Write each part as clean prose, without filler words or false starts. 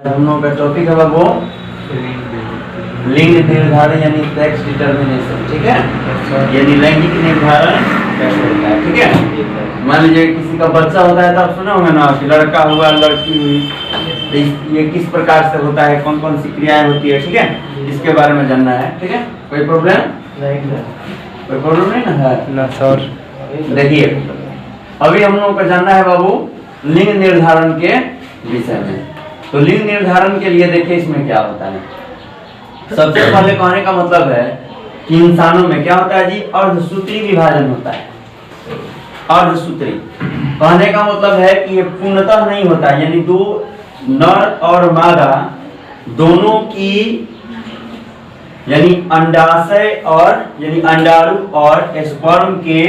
हम लोगों का टॉपिक है वो लिंग निर्धारण यानी सेक्स डिटर्मिनेशन, ठीक है। यानी लैंगिक निर्धारण कैसे होता है, ठीक है। मान लीजिए किसी का बच्चा होता है तो आप सुना होगा ना कि लड़का हुआ लड़की हुई, तो ये किस प्रकार से होता है, कौन कौन सी क्रियाएं होती है, ठीक है। इसके बारे में जानना है, ठीक है। कोई प्रॉब्लम कोई प्रॉब्लम नहीं ना है ना सर। देखिए अभी हम लोगों को जानना है बाबू लिंग निर्धारण के विषय में। तो लिंग निर्धारण के लिए देखिए इसमें क्या होता है। सबसे पहले कहने का मतलब है कि इंसानों में क्या होता है जी, अर्धसूत्री विभाजन होता है। अर्धसूत्री कहने का मतलब है कि ये पूर्णतः नहीं होता, यानी दो नर और मादा दोनों की यानी अंडाशय और यानी अंडाणु और स्पर्म के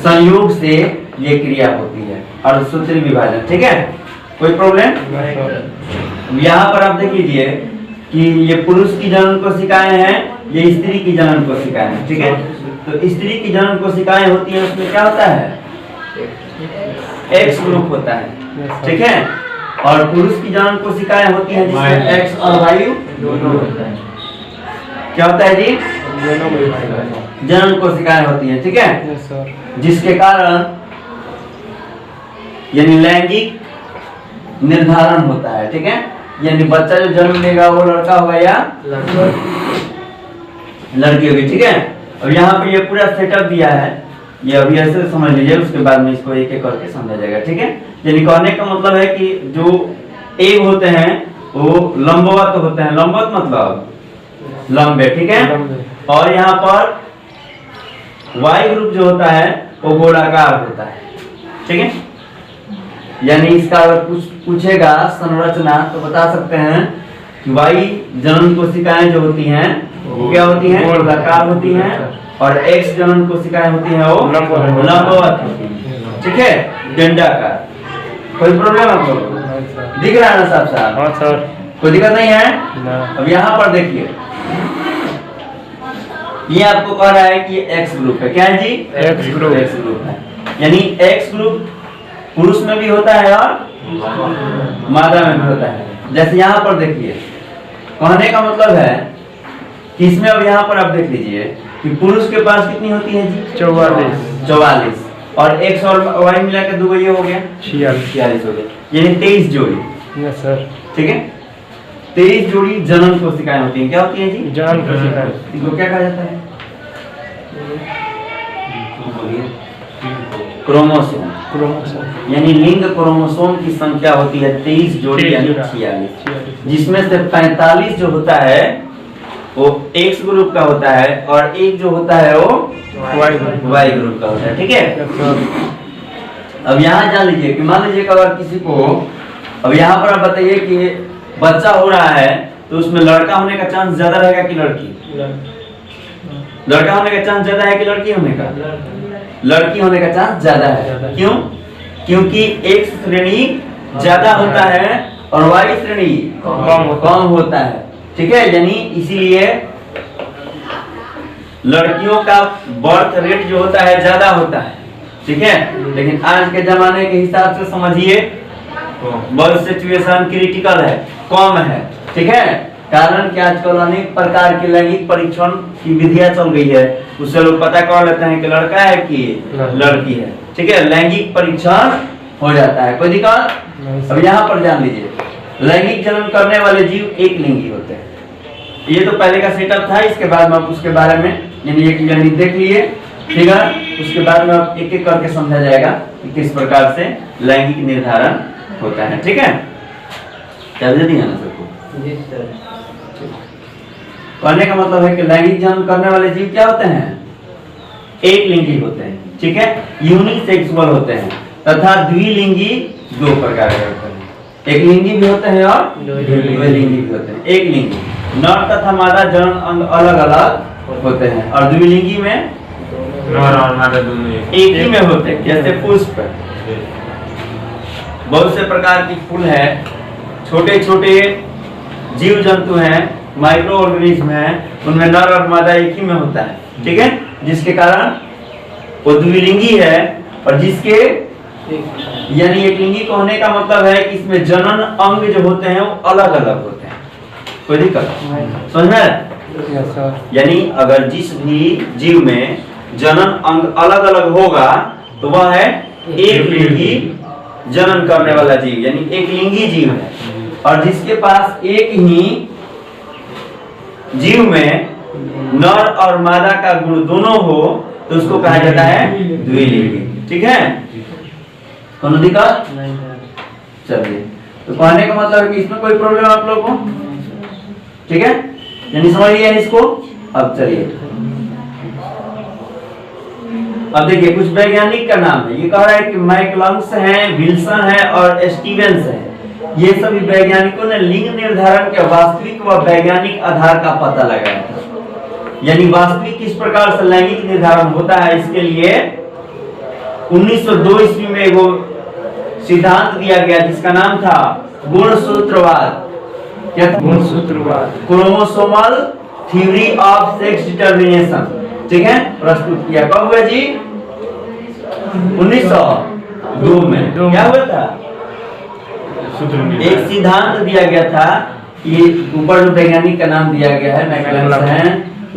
संयोग से ये क्रिया होती है, अर्धसूत्री विभाजन, ठीक है। कोई प्रॉब्लम? यहाँ पर आप देख लीजिए कि ये पुरुष की जनन कोशिकाएं हैं, ये स्त्री की जनन कोशिकाएं हैं, ठीक है। तो स्त्री की जनन कोशिकाएं होती है, उसमें क्या होता है, एक्स ग्रुप होता है, ठीक है। और पुरुष की जनन कोशिकाएं होती हैं जिसमें एक्स और वाई दोनों होता है। क्या होता है जी, जनन कोशिकाएं होती हैं, ठीक है। जिसके कारण यानी लैंगिक निर्धारण होता है, ठीक है। यानी बच्चा जो जन्म लेगा वो लड़का होगा या लड़की होगी, ठीक है। और यहाँ पे ये पूरा सेटअप दिया है, ये अभी ऐसे समझ लीजिए, उसके बाद में इसको एक एक करके समझा जाएगा, ठीक है। यानी कहने का मतलब है कि जो एग होते हैं वो लंबवत होते हैं, लंबवत मतलब लंबे, ठीक है। और यहाँ पर वाई ग्रुप जो होता है वो गोलाकार होता है, ठीक है। यानी इसका अगर कुछ पूछेगा संरचना तो बता सकते हैं कि वाई जनन कोशिकाएं जो होती हैं वो क्या होती हैं, गोलाकार होती हैं। और एक्स जनन कोशिकाएं होती हैं वो लंबवत होती हैं, ठीक है, डंडाकार। कोई प्रॉब्लम आपको दिख रहा है ना साहब साहब? हाँ सर, कोई दिक्कत नहीं है। अब यहाँ पर देखिए ये आपको कह रहा है कि एक्स ग्रुप है, क्या है जी, एक्स ग्रुप है। यानी एक्स ग्रुप पुरुष में भी होता है और मादा में भी होता है। जैसे यहाँ पर देखिए कहने का मतलब है कि इसमें अब यहाँ पर आप देख लीजिए कि पुरुष के पास कितनी होती है जी, 44। और एक्स और वाई मिला के दो ये हो गया 46 हो गया, यानी 23 जोड़ी। यस सर, ठीक है। 23 जोड़ी जनन कोशिकाएं होती हैं। क्या होती है जी, जनन कोशिकाएं। इनको क्या कहा जाता है, क्रोमोसोम। यानी लिंग क्रोमोसोम की संख्या होती है 23 जोड़ी यानी 46, जिसमें से 45 जो होता है वो एक्स ग्रुप का होता है और एक जो होता है वो वाई ग्रुप का होता है, ठीक है। अब यहाँ जान लीजिए कि मान लीजिए अगर किसी को, अब यहाँ पर आप बताइए कि बच्चा हो रहा है तो उसमें लड़का होने का चांस ज्यादा रहेगा कि लड़की? लड़का होने का चांस ज्यादा है कि लड़की होने का? लड़की होने का चांस ज्यादा है। क्यों? क्योंकि एक्स श्रेणी ज्यादा होता है और वाई श्रेणी कम होता है, ठीक है। यानी इसीलिए लड़कियों का बर्थ रेट जो होता है ज्यादा होता है, ठीक है। लेकिन आज के जमाने के हिसाब से समझिए बर्थ सिचुएशन क्रिटिकल है, कम है, ठीक है। कारण कि आजकल अनेक प्रकार के लैंगिक परीक्षण की विधियां चल गई है, उससे लोग पता कर लेते हैं कि लड़का है कि लड़की है, ठीक है। लैंगिक परीक्षण हो जाता है, कोई दिक्कत? अब यहाँ पर जान लीजिए लैंगिक जनन करने वाले जीव एक लिंगी होते हैं। ये तो पहले का सेटअप था, इसके बाद में आप उसके बारे में यानी देख लिए, ठीक है। उसके बाद में आप एक एक करके समझा जाएगा कि किस प्रकार से लैंगिक निर्धारण होता है, ठीक है। क्या जल्दी है ना सबको? कहने का मतलब है कि लैंगिक जनन करने वाले जीव क्या होते हैं, एक लिंगी होते हैं, ठीक है। यूनिसेक्सुअल होते हैं तथा द्विलिंगी दो प्रकार के होते हैं, एक लिंगी भी होते हैं और द्विलिंगी भी होते हैं। एक लिंगी नर तथा मादा जनन अंग अलग अलग होते हैं और द्विलिंगी में नर और मादा दोनों एक ही में होते हैं। जैसे पुष्प, बहुत से प्रकार की फूल है, छोटे छोटे जीव जंतु हैं, माइक्रो ऑर्गेनिज्म है, उनमें नर और मादा एक ही में होता है, ठीक है। जिसके कारण वो द्विलिंगी है और जिसके यानी एक लिंगी को होने का मतलब है कि इसमें जनन अंग जो होते हैं वो अलग अलग होते हैं। कोई दिक्कत समझ में? यानी अगर जिस भी जीव में जनन अंग अलग अलग होगा तो वह है एक लिंगी जनन करने वाला जीव, यानी एक लिंगी जीव है। और जिसके पास एक ही जीव में नर और मादा का गुण दोनों हो तो उसको कहा जाता है द्विलिंगी। ठीक है, कोनो दिक्कत? चलिए, तो कहने का मतलब है कि इसमें कोई प्रॉब्लम आप लोगों को? ठीक है, यानी समझ लिया इसको। अब चलिए, अब देखिए कुछ वैज्ञानिक का नाम है। ये कह रहा है कि मैकलम्स है, विल्सन है और स्टीवेंस है। ये सभी वैज्ञानिकों ने लिंग निर्धारण के वास्तविक व वैज्ञानिक आधार का पता लगाया था। यानी वास्तविक किस प्रकार से लैंगिक निर्धारण होता है, इसके लिए 1902 ईस्वी में वो सिद्धांत दिया गया जिसका नाम था गुणसूत्रवाद। क्या था? गुणसूत्रवाद, chromosomal theory of sex determination. ठीक है, प्रस्तुत किया कब हुआ जी? 1902 में। क्या हुआ था? एक सिद्धांत दिया गया था। ये ऊपर जो वैज्ञानिक का नाम दिया गया है मैकलम्स है,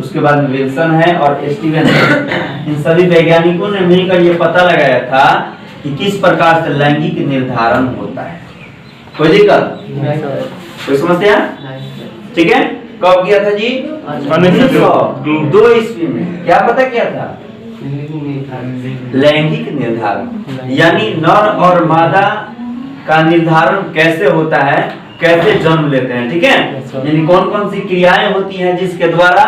उसके बाद विल्सन है और स्टीवेंस है। इन सभी वैज्ञानिकों ने मिलकर ये पता लगाया था कि किस प्रकार से लैंगिक निर्धारण होता है। कोई दिक्कत? कोई समस्या? ठीक है, कब किया था जी? 1902 ईस्वी में। क्या पता किया था? लैंगिक निर्धारण, यानी नर और मादा का निर्धारण कैसे होता है, कैसे जन्म लेते हैं। ठीक है, यानी कौन कौन सी क्रियाएं होती हैं जिसके द्वारा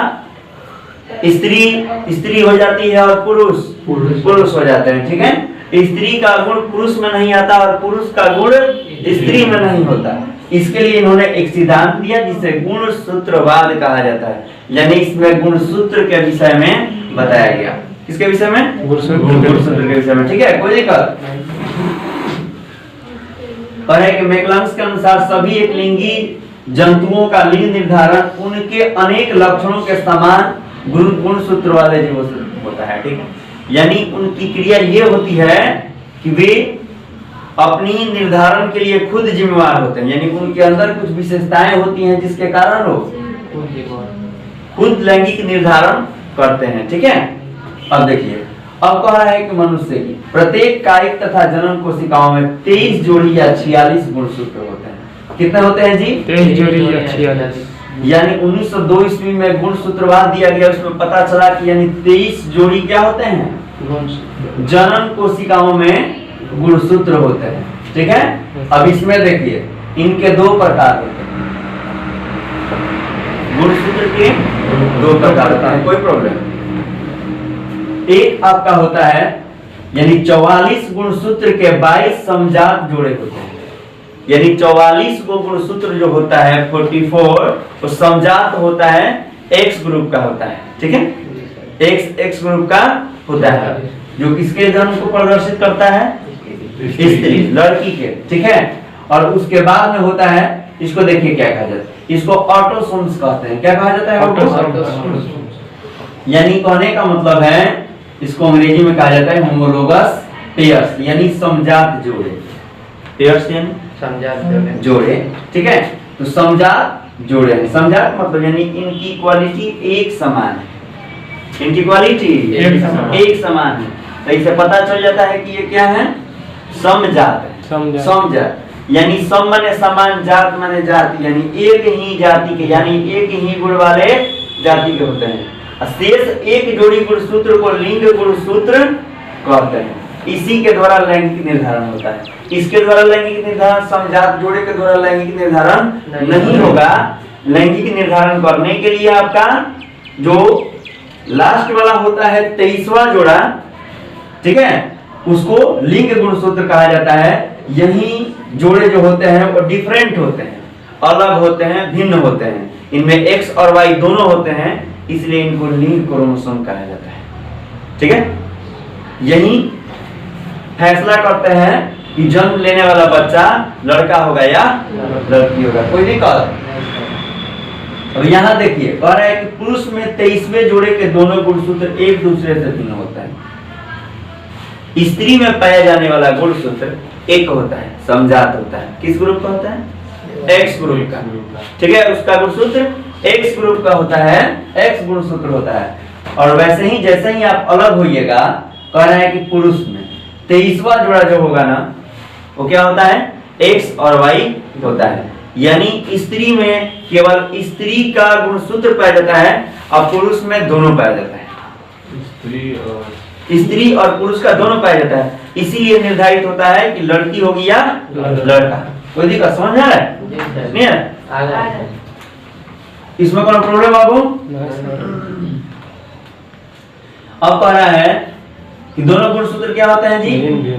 स्त्री हो जाती है और पुरुष हो जाते हैं। ठीक है, स्त्री का गुण पुरुष में नहीं आता और पुरुष का गुण स्त्री में नहीं होता। इसके लिए इन्होंने एक सिद्धांत दिया जिसे गुणसूत्रवाद कहा जाता है। यानी इसमें गुणसूत्र के विषय में बताया गया। किसके विषय में? गुणसूत्र के विषय में। ठीक है, कोई दिक्कत? और है कि मैकलम्स के अनुसार सभी एक लिंगी जंतुओं का लिंग निर्धारण उनके अनेक लक्षणों के समान गुणसूत्र वाले जीवों से होता है। ठीक है, यानी उनकी क्रिया ये होती है कि वे अपनी निर्धारण के लिए खुद जिम्मेवार होते हैं। यानी उनके अंदर कुछ विशेषताएं होती हैं जिसके कारण वो खुद लैंगिक निर्धारण करते हैं। ठीक है, अब देखिए, अब कह रहा है कि मनुष्य की प्रत्येक कायिक तथा जनन कोशिकाओं में 23 जोड़ी या 46 गुणसूत्र होते हैं। कितने होते हैं जी? 23 जोड़ी या 46। यानी 1902 ईस्वी में गुणसूत्रवाद दिया गया, उसमें पता चला कि यानी 23 जोड़ी क्या होते हैं? जनन कोशिकाओं में गुणसूत्र होते हैं। ठीक है, अब इसमें देखिए इनके दो प्रकार होते हैं। गुणसूत्र के दो प्रकार होते हैं। कोई प्रॉब्लम? एक आपका होता है यानी 44 गुणसूत्र के 22 समजात जोड़े होते हैं। यानी 44 को गुणसूत्र जो होता है 44 वो समजात होता है, एक्स ग्रुप का होता है। ठीक है, एक्स ग्रुप का होता है जो किसके जन्म को प्रदर्शित करता है? स्त्री, लड़की के। ठीक है, और उसके बाद में होता है, इसको देखिए क्या कहा जाता है, इसको ऑटोसोम्स कहते हैं। क्या कहा जाता है? यानी कहने का मतलब है इसको अंग्रेजी में कहा जाता है होमोलोगस पेयर्स, यानी समजात जोड़े। पेयर्स यानी समजात जोड़े। ठीक है, तो समजात जोड़े हैं। समजात मतलब यानी इनकी क्वालिटी एक समान है। इनकी क्वालिटी एक समान है। तो इससे पता चल जाता है कि ये क्या है? समजात है। समजात यानी सम माने समान, जात माने जाति, यानी एक ही जाति के, यानी एक ही गुण वाले जाति के होते हैं। शेष एक जोड़ी गुणसूत्र को लिंग गुणसूत्र कहते हैं। इसी के द्वारा लैंगिक निर्धारण होता है। इसके द्वारा लैंगिक निर्धारण, समजात जोड़े के द्वारा लैंगिक निर्धारण नहीं होगा। लैंगिक निर्धारण करने के लिए आपका जो लास्ट वाला होता है 23वां जोड़ा, ठीक है, उसको लिंग गुणसूत्र कहा जाता है। यही जोड़े जो होते हैं वो डिफरेंट होते हैं, अलग होते हैं, भिन्न होते हैं। इनमें एक्स और वाई दोनों होते हैं, इसलिए इनको लिंग क्रोमोसोम कहा जाता है। ठीक है, यही फैसला करते हैं कि जन्म लेने वाला बच्चा लड़का होगा या लड़की होगा। कोई दिक्कत? अब यहाँ देखिए कह रहा है कि पुरुष में 23वें जोड़े के दोनों गुणसूत्र एक दूसरे से भिन्न होता है। स्त्री में पाया जाने वाला गुणसूत्र एक होता है, समजात होता है। किस ग्रुप का होता है? एक्स ग्रुप का। ठीक है, उसका गुणसूत्र एक्स ग्रुप का होता है, एक्स गुणसूत्र होता है। और वैसे ही जैसे ही आप अलग होइएगा, कह रहा है कि पुरुष में 23वां जोड़ा जो होगा ना, वो क्या होता है? एक्स और वाई होता है। यानी स्त्री में केवल स्त्री का गुणसूत्र पाया जाता है और पुरुष में दोनों पाया जाता है। स्त्री और पुरुष का दोनों पाया जाता है, इसीलिए निर्धारित होता है कि लड़की होगी या लड़का। कोई दिक्कत समझ आ रहा है? नहीं है? इसमें कोई प्रॉब्लम बाबू? अब कह रहा है कि दोनों गुणसूत्र क्या होते हैं जी?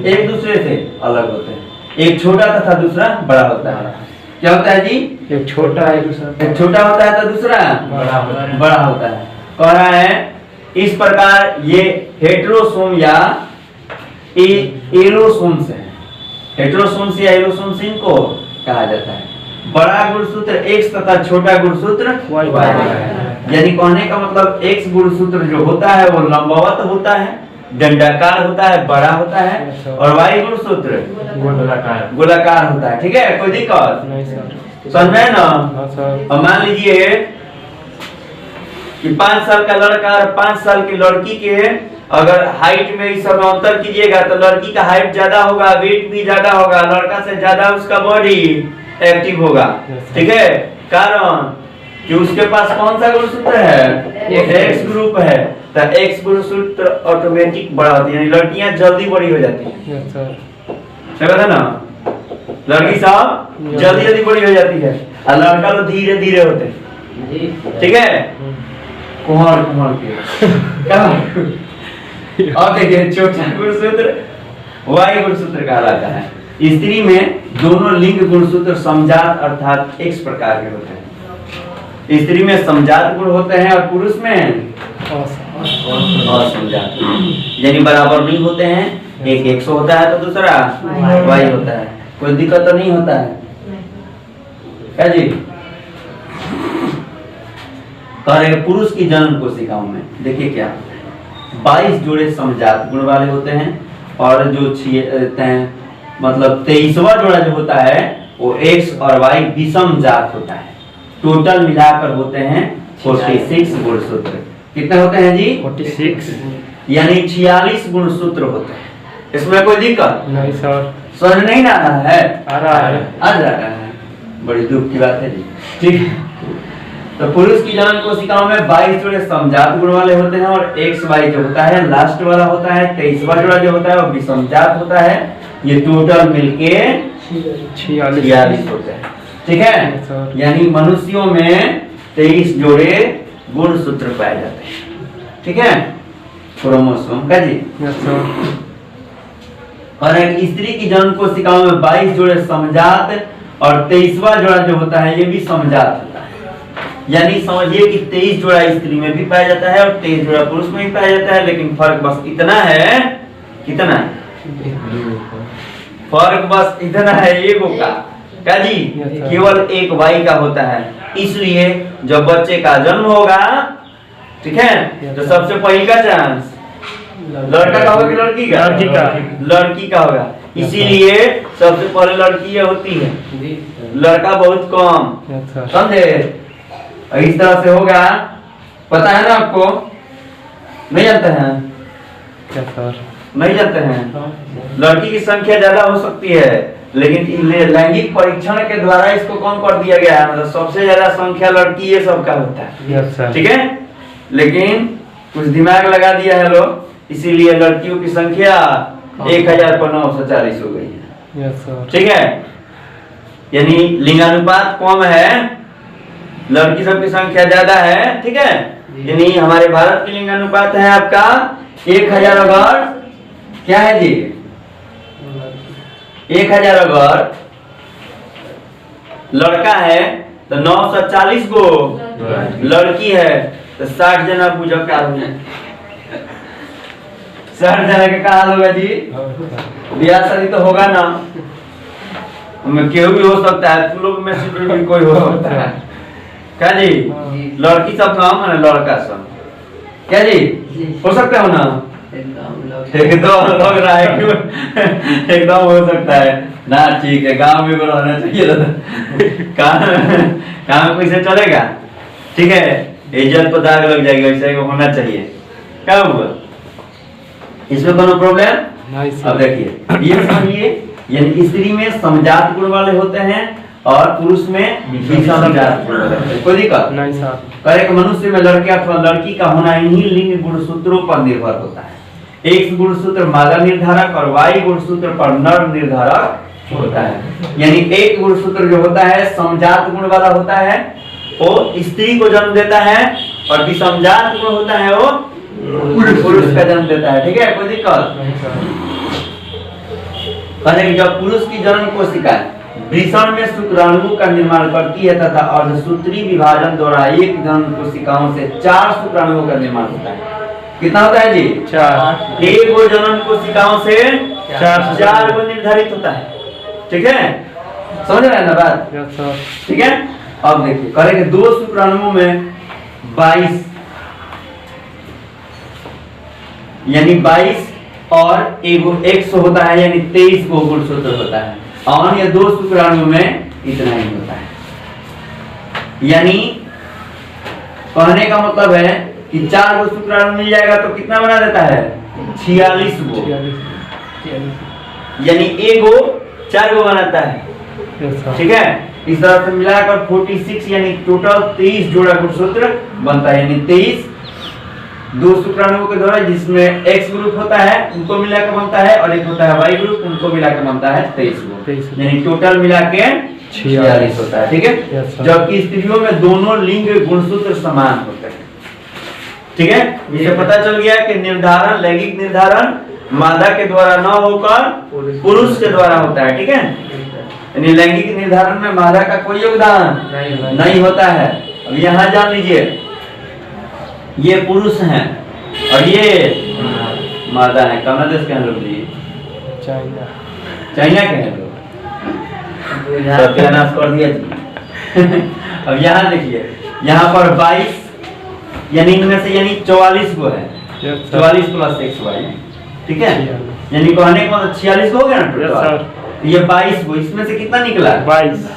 एक दूसरे से अलग होते हैं। एक छोटा तथा दूसरा बड़ा होता है। क्या होता है जी? एक छोटा है, दूसरा एक छोटा होता है तो दूसरा बड़ा होता है। कह रहा है इस प्रकार ये हेटेरोसोम या एलोसोम्स है। हेटेरोसोम्स या एलोसोम्स इनको कहा जाता है। बड़ा गुणसूत्र एक्स तथा छोटा गुणसूत्र वाई है। यानी कहने का मतलब एक्स गुणसूत्र जो होता है वो लंबवत होता है, दंडाकार होता है, बड़ा होता है, और वाई गुणसूत्र गोलाकार होता है। ठीक है, कोई दिक्कत नहीं सर? समझ में ना? हाँ सर। अब मान लीजिए कि 5 साल का लड़का और 5 साल की लड़की के अगर हाइट में इस सब अंतर कीजिएगा तो लड़की का हाइट ज्यादा होगा, वेट भी ज्यादा होगा, लड़का से ज्यादा उसका बॉडी एक्टिव होगा। ठीक है, कारण कि उसके पास कौन सा गुणसूत्र है? एक्स ग्रुप है, तो एक्स गुणसूत्र ऑटोमेटिक बड़ा होती है, यानी लड़कियां जल्दी बड़ी हो जाती है। सही बात है ना? लड़की साहब जल्दी जल्दी बड़ी हो जाती है और लड़का लोग धीरे धीरे होते हैं। ठीक है, कुमार के अब देखिए छोटा गुणसूत्र वाई गुणसूत्र कहलाता है। स्त्री में दोनों लिंग गुणसूत्र समजात अर्थात एक्स प्रकार के होते हैं। स्त्री में समजात गुण होते हैं और पुरुष में असमजात, यानी बराबर लिंग होते हैं। एक एक्स होता है तो दूसरा वाई होता है। कोई दिक्कत तो नहीं होता है क्या जी? कह रहे पुरुष की जन्म कोशिकाओं में देखिए क्या 22 जोड़े समजात गुण वाले होते हैं और जो मतलब 23वां जोड़ा जो होता है वो एक्स और वाई विषम जात होता है। टोटल मिलाकर होते हैं 46 गुणसूत्र। कितने होते हैं जी? 46, यानी 46 गुणसूत्र होते हैं। इसमें कोई दिक्कत नहीं सर? समझ नहीं आ रहा है? आ रहा है। आ रहा है, बड़ी दुख की बात है जी। ठीक है, तो पुरुष की जन्म कोशिकाओं में 22 जोड़े समजात गुण वाले होते हैं और एक्स वाई जो होता है लास्ट वाला होता है। 23वां जोड़ा जो होता है वो विषमजात होता है। ये टोटल मिलके 46 होते हैं। ठीक है, यानी मनुष्यों में 23 जोड़े गुणसूत्र पाए जाते हैं। ठीक है, क्रोमोसोम का जी। और एक स्त्री की जन्म कोशिकाओं में 22 जोड़े समजात और 23वां जोड़ा जो होता है ये भी समजात होता है। यानी समझिए कि 23 जोड़ा स्त्री में भी पाया जाता है और 23 जोड़ा पुरुष में भी पाया जाता है, लेकिन फर्क बस इतना है। कितना फर्क? बस इतना है एगो का। क्या जी? केवल एक वाई का होता है। इसलिए जब बच्चे का जन्म होगा, ठीक है, तो सबसे पहले का चांस लड़का का होगा कि लड़की का? लड़की का होगा। इसीलिए सबसे पहले लड़की होती है, लड़का बहुत कम। समझे? इस तरह से होगा। पता है ना आपको? नहीं जानते हैं? क्या सर? नहीं जानते हैं? लड़की की संख्या ज्यादा हो सकती है, लेकिन लैंगिक परीक्षण के द्वारा इसको कम कर दिया गया है। मतलब सबसे ज्यादा संख्या लड़की ये सबका होता है। ठीक है, लेकिन कुछ दिमाग लगा दिया है लोग, इसीलिए लड़कियों की संख्या 1940 हो गई है। ठीक है, यानी लिंगानुपात कम है, लड़की सबकी संख्या ज्यादा है। ठीक है, यानी हमारे भारत की लिंगानुपात है आपका 1000 अगर क्या है जी? 1000 अगर लड़का है तो 940 को लड़की है, तो 60 जना पूजा क्या होगा? 60 जना का हाल होगा जी? ब्याह शादी तो होगा ना, क्यों भी हो सकता है, तुम लोग में से भी कोई हो सकता है। क्या जी? लड़की सब काम है ना, लड़का सब क्या जी? हो सकता हो ना? एकदम लग रहा है कि एकदम हो सकता है ना। ठीक है, गांव में भी रहना चाहिए काम कैसे चलेगा? ठीक है, इज्जत पर दाग लग जाएगा, ऐसा होना चाहिए। क्या हुआ इसमें कोनो प्रॉब्लम? नहीं अब सर। देखिए ये समझिए, यानी स्त्री में समजात गुण वाले होते हैं और पुरुष में विषमजात गुण वाले होते हैं। कोई दिक्कत नहीं सर। पर एक मनुष्य में लड़के अथवा लड़की का होना इन्हीं लिंग गुणसूत्रों पर निर्भर होता है। एक गुणसूत्र मादा निर्धारक और वाई गुणसूत्र पर नर निर्धारक होता है। यानी एक गुणसूत्र जो होता है समजात गुण वाला होता है, वो स्त्री को जन्म देता है, और विषमजात गुण होता है वो पुरुष का जन्म देता है। ठीक है, कोई दिक्कत? नहीं सर। कहने कि जब पुरुष की जन्म कोशिका वृषण में शुक्राणु का निर्माण करती है तथा अर्धसूत्री विभाजन द्वारा एक जन्म कोशिकाओं से 4 शुक्राणुओं का निर्माण होता है। कितना होता है जी? 4। एक वो जन्म कोशिकाओं से 4 को निर्धारित होता है। ठीक है, समझ रहे हैं ना बात? Yes sir. ठीक है, अब देखिए करेंगे 2 शुक्राणुओं में 22 यानी 22 और एगो 100 होता है, यानी 23 को गुणसूत्र होता है। और ये 2 शुक्राणु में इतना ही होता है। यानी कहने का मतलब है कि 4 गो शुक्राणु मिल जाएगा तो कितना बना देता है? 46 गो। 46। यानी एगो 4 गो बनाता है। Yes sir. ठीक है, इस तरह से मिलाकर 46 यानी टोटल 23 जोड़ा गुणसूत्र बनता है। यानी 23 2 शुक्राणुओं के द्वारा, जिसमें X ग्रुप होता है उनको मिलाकर बनता है, और एक होता है Y ग्रुप उनको मिलाकर बनता है 23 गो। यानी टोटल मिला के 46 होता है। ठीक है, Yes, sir। जबकि स्त्रियों में दोनों लिंग गुणसूत्र समान होते हैं। ठीक है, ये पता चल गया कि निर्धारण, लैंगिक निर्धारण मादा के द्वारा न होकर पुरुष के द्वारा होता है। ठीक है, यानी लैंगिक निर्धारण में मादा का कोई योगदान नहीं होता है। अब यहाँ जान लीजिए, ये पुरुष हैं और ये मादा है। कौन देश के हैं लोग जी? चाइना। चाइना के हैं लोग। सत्यानाश कर दिया जी। अब यहाँ देखिए, यहाँ पर 22 यानी इनमें से यानी 44 को है। 44 प्लस XY। ठीक है, यानी कहने का मतलब 46 हो गया ना टोटल। ये 22 को, इसमें से कितना निकला? 22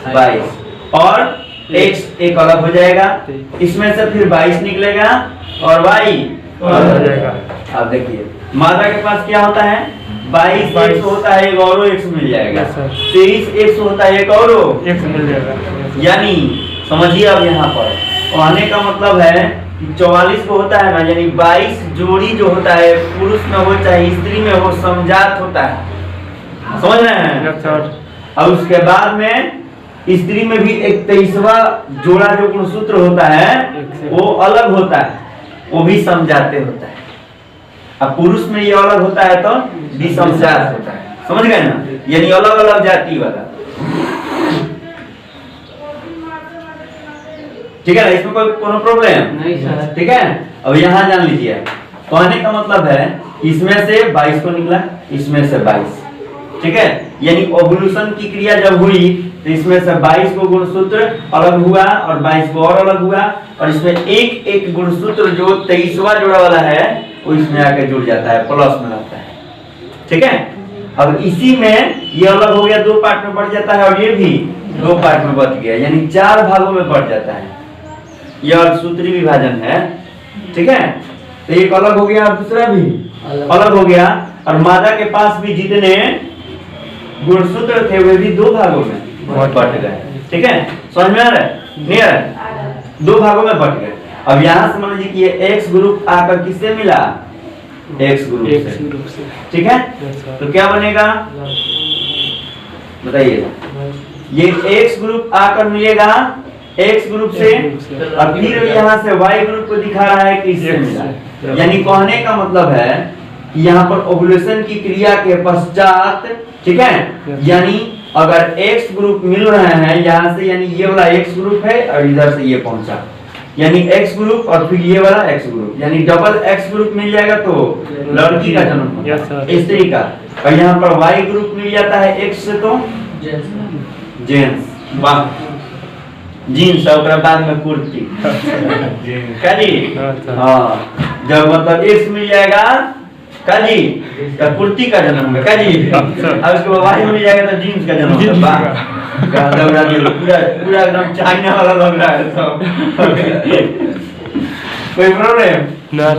और X एक अलग हो जाएगा, इसमें से फिर 22 निकलेगा और Y अलग हो जाएगा। अब देखिए मादा के पास क्या होता है? 22 X होता है, एक और X मिल जाएगा। 23 X होता है, एक और X मिल जाएगा। यानी समझिए अब यहाँ पर कहने का मतलब है कि 44 को होता है ना, यानी 22 जोड़ी जो होता है पुरुष में हो चाहे स्त्री में हो समजात होता है। समझ रहे हैं? और उसके बाद में स्त्री में भी एक 23वां जोड़ा जो गुणसूत्र होता है वो अलग होता है, वो भी समझाते होता है। अब पुरुष में ये अलग होता है तो विसमजात होता है। समझ गए ना? यानी अलग अलग जाति वाला। ठीक है ना, इसमें कोई कोनो प्रॉब्लम नहीं सर। ठीक है, अब यहाँ जान लीजिए, कहने का मतलब है इसमें से 22 को निकला, इसमें से 22। ठीक है, यानी ओवुलेशन की क्रिया जब हुई तो इसमें से 22 को गुणसूत्र अलग हुआ और 22 को और अलग हुआ, और इसमें एक एक गुणसूत्र जो 23वां जोड़ा वाला है वो इसमें आके जुड़ जाता है, प्लस में आता है। ठीक है, अब इसी में ये अलग हो गया, 2 पार्ट में बढ़ जाता है, और ये भी 2 पार्ट में बच गया, यानी 4 भागों में बढ़ जाता है। यह अर्धसूत्री विभाजन है। ठीक है, तो एक अलग हो गया और दूसरा भी अलग हो गया, और मादा के पास भी जितने गुणसूत्र थे वे भी 2 भागों में बट गए। ठीक है, समझ में आ रहा है? नहीं आ रहा है? 2 भागों में बट गए। अब यहाँ समझ लीजिए कि ये X ग्रुप आकर किससे मिला? X ग्रुप से। ठीक है, तो क्या बनेगा बताइए? ये X ग्रुप आकर मिलेगा X ग्रुप से, और फिर यहाँ से Y ग्रुप को दिखा रहा है कि इससे मिला। यानी कहने का मतलब है कि यहाँ पर ओवुलेशन की क्रिया के पश्चात, ठीक है, यानी अगर X ग्रुप मिल रहे हैं यहाँ से, यानी ये वाला X ग्रुप है और इधर से ये पहुंचा, यानी X ग्रुप और फिर ये वाला X ग्रुप, यानी डबल X ग्रुप मिल जाएगा तो लड़की का जन्म होगा, स्त्री का। और यहाँ पर Y ग्रुप मिल जाता है X से तो जेंट्स, वाह, जीन्स और बाद में कुर्ती। क्या जी? हाँ, जब मतलब X मिल जाएगा का जी का कुर्ती का जन्म होगा का जी अब उसके बाद वाही मिल जाएगा तो जीन्स का जन्म होगा वाह लग रहा है पूरा पूरा एकदम चाइना वाला लग रहा है सब कोई प्रॉब्लम ना